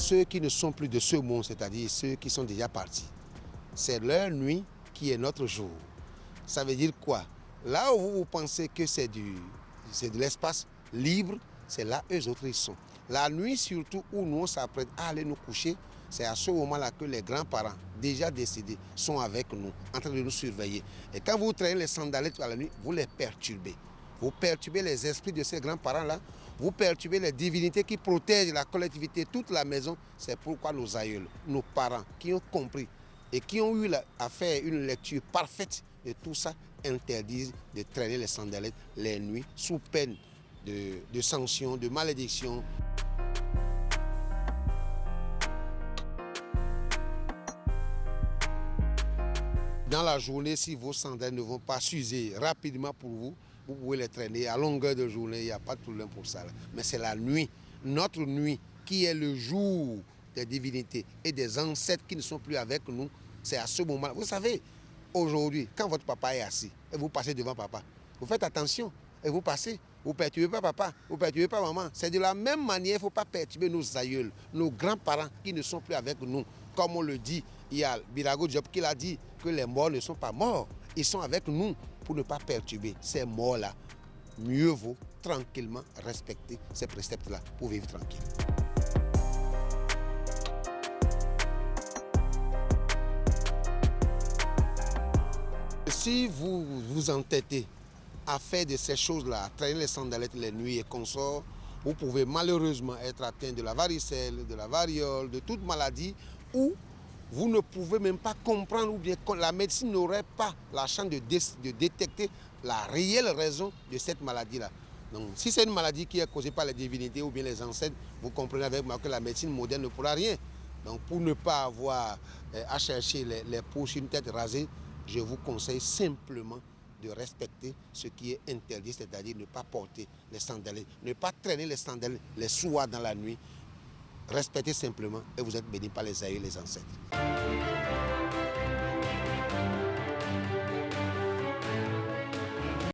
ceux qui ne sont plus de ce monde, c'est-à-dire ceux qui sont déjà partis. C'est leur nuit qui est notre jour. Ça veut dire quoi? Là où vous pensez que c'est de l'espace libre, c'est là eux autres ils sont. La nuit surtout où nous on s'apprête à aller nous coucher, c'est à ce moment-là que les grands-parents, déjà décédés, sont avec nous, en train de nous surveiller. Et quand vous traînez les sandalettes à la nuit, vous les perturbez. Vous perturbez les esprits de ces grands-parents-là, vous perturbez les divinités qui protègent la collectivité, toute la maison. C'est pourquoi nos aïeuls, nos parents qui ont compris et qui ont eu à faire une lecture parfaite de tout ça, interdisent de traîner les sandalettes les nuits sous peine de sanctions, de malédictions. Dans la journée, si vos sandales ne vont pas s'user rapidement pour vous, vous pouvez les traîner à longueur de journée, il n'y a pas de problème pour ça. Mais c'est la nuit, notre nuit, qui est le jour des divinités et des ancêtres qui ne sont plus avec nous. C'est à ce moment-là. Vous savez, aujourd'hui, quand votre papa est assis et vous passez devant papa, vous faites attention et vous passez. Vous ne perturbez pas papa, vous ne perturbez pas maman. C'est de la même manière, il ne faut pas perturber nos aïeuls, nos grands-parents qui ne sont plus avec nous. Comme on le dit, il y a Birago Diop qui a dit que les morts ne sont pas morts. Ils sont avec nous pour ne pas perturber ces morts-là. Mieux vaut tranquillement respecter ces préceptes-là pour vivre tranquille. Si vous vous entêtez à faire de ces choses-là, à traîner les sandalettes les nuits et consorts, vous pouvez malheureusement être atteint de la varicelle, de la variole, de toute maladie, ou vous ne pouvez même pas comprendre, ou bien la médecine n'aurait pas la chance de détecter la réelle raison de cette maladie-là. Donc, si c'est une maladie qui est causée par les divinités ou bien les ancêtres, vous comprenez avec moi que la médecine moderne ne pourra rien. Donc, pour ne pas avoir à chercher les peaux sur une tête rasée, je vous conseille simplement de respecter ce qui est interdit, c'est-à-dire ne pas porter les sandales, ne pas traîner les sandales les soirs dans la nuit. Respectez simplement et vous êtes bénis par les aïeux et les ancêtres.